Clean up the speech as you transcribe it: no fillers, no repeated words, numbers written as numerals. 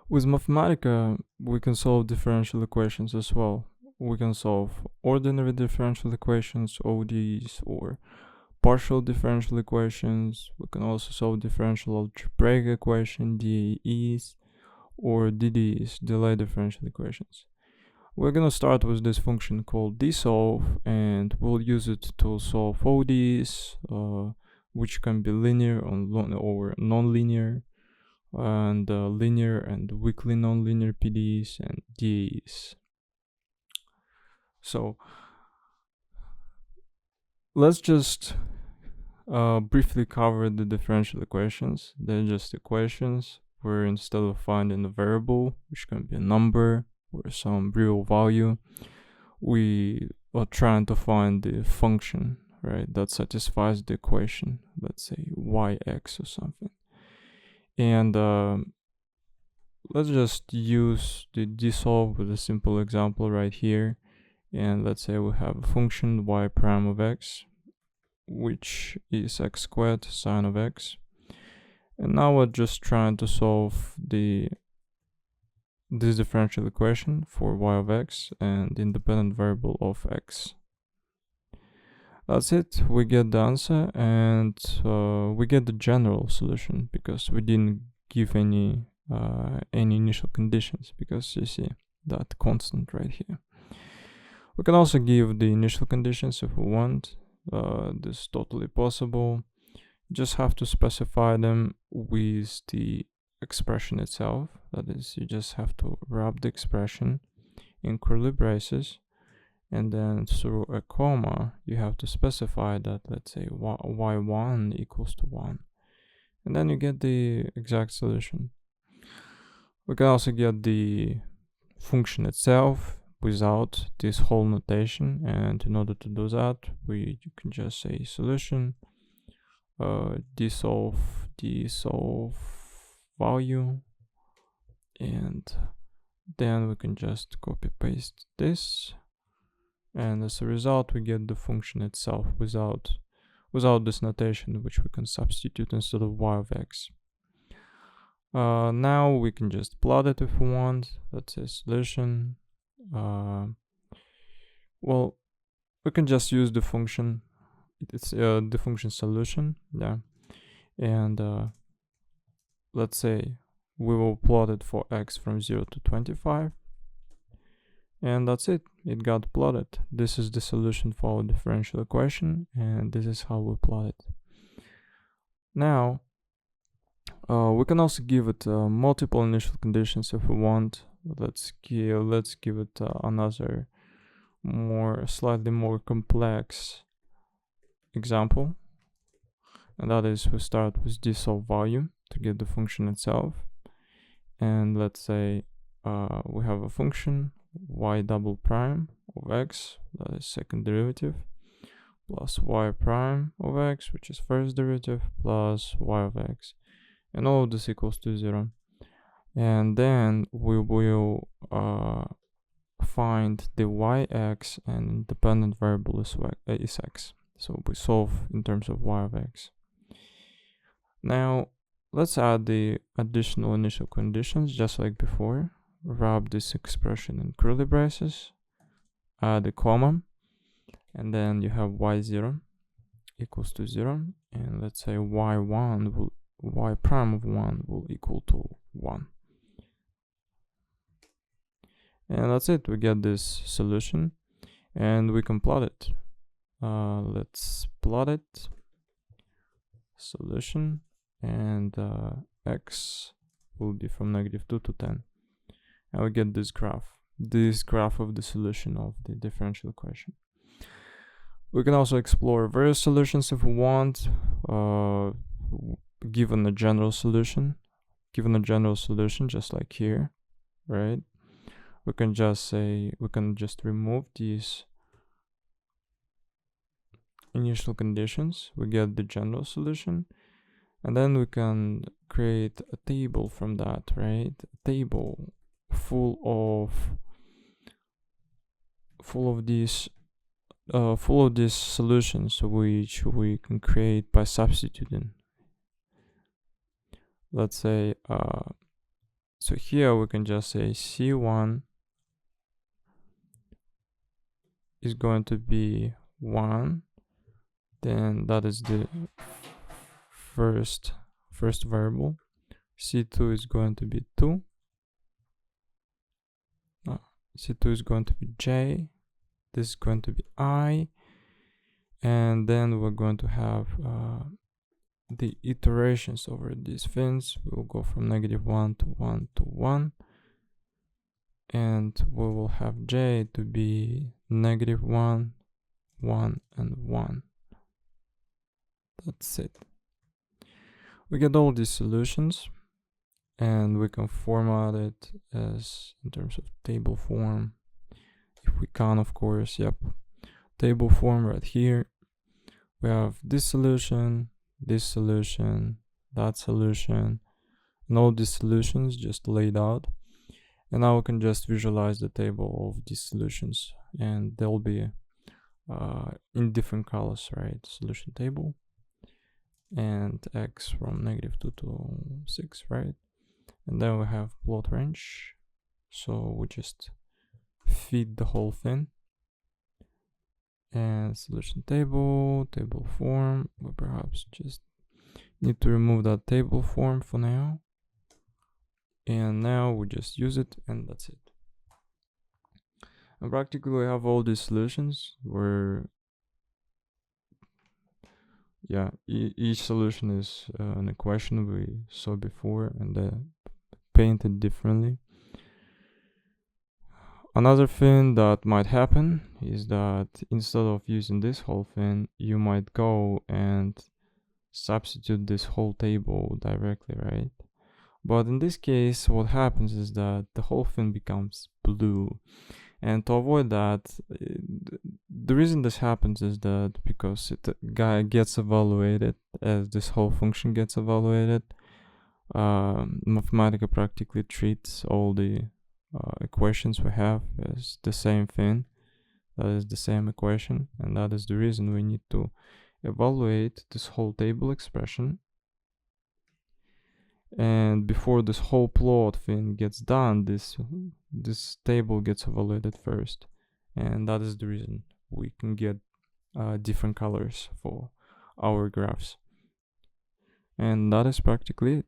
With Mathematica, we can solve differential equations as well. We can solve ordinary differential equations, ODEs, or partial differential equations. We can also solve differential algebraic equation, DAEs, or DDEs, delay differential equations. We're gonna start with this function called DSolve, and we'll use it to solve ODEs, which can be linear or non-linear, and linear and weakly nonlinear PDEs and DAEs. So let's just briefly cover the differential equations. They're just equations where instead of finding a variable, which can be a number or some real value, we are trying to find the function, right, that satisfies the equation. Let's say yx or something. And let's just use the DSolve with a simple example right here. And let's say we have a function y prime of x, which is x squared sine of x. And now we're just trying to solve this differential equation for y of x and independent variable of x. That's it. We get the answer, and we get the general solution because we didn't give any initial conditions, because you see that constant right here. We can also give the initial conditions if we want. This is totally possible. Just have to specify them with the expression itself. That is, you just have to wrap the expression in curly braces, and then through a comma you have to specify that, let's say, y1 equals to 1, and then you get the exact solution. We can also get the function itself without this whole notation, and in order to do that, you can just say solution DSolve value, and then we can just copy paste this, and as a result we get the function itself without this notation, which we can substitute instead of y of x. Now we can just plot it if we want. Let's say solution. Well, we can just use the function. It's the function solution, yeah. And let's say we will plot it for x from 0 to 25. And that's it. It got plotted. This is the solution for our differential equation, and this is how we plot it. Now, we can also give it multiple initial conditions if we want. Let's give it another slightly more complex example, and that is we start with DSolve value to get the function itself, and let's say we have a function y double prime of x, that is second derivative, plus y prime of x, which is first derivative, plus y of x, and all of this equals to 0. And then we will find the yx, and independent variable is x. So we solve in terms of y of x. Now let's add the additional initial conditions just like before. Wrap this expression in curly braces, add a comma, and then you have y0 equals to 0, and let's say y prime of 1 will equal to 1. And that's it. We get this solution, and we can plot it. Let's plot it. Solution, and x will be from -2 to 10. And we get this graph of the solution of the differential equation. We can also explore various solutions if we want, given a general solution, just like here, right? We can just remove these initial conditions, we get the general solution, and then we can create a table from that, right? A table full of these solutions, which we can create by substituting. Let's say So here we can just say C1 is going to be 1, then that is the first variable. C2 is going to be 2. C2 is going to be J. This is going to be I. And then we're going to have the iterations over these fins. We'll go from -1 to 1 to 1. And we will have J to be -1, 1, and 1. That's it. We get all these solutions, and we can format it as in terms of table form, if we can, of course. Yep, table form right here. We have this solution, that solution, and all these solutions just laid out. And now we can just visualize the table of these solutions, and they'll be in different colors, right? Solution table, and x from -2 to 6, right? And then we have plot range, so we just feed the whole thing. And solution table, table form, we perhaps just need to remove that table form for now. And now we just use it, and that's it. And practically we have all these solutions where, yeah, each solution is an equation we saw before, and painted differently. Another thing that might happen is that instead of using this whole thing, you might go and substitute this whole table directly, right? But in this case, what happens is that the whole thing becomes blue. And to avoid that, the reason this happens is that because it gets evaluated as this whole function gets evaluated, Mathematica practically treats all the equations we have as the same thing. That is the same equation, and that is the reason we need to evaluate this whole table expression. And before this whole plot thing gets done, this table gets evaluated first, and that is the reason we can get different colors for our graphs. And that is practically it.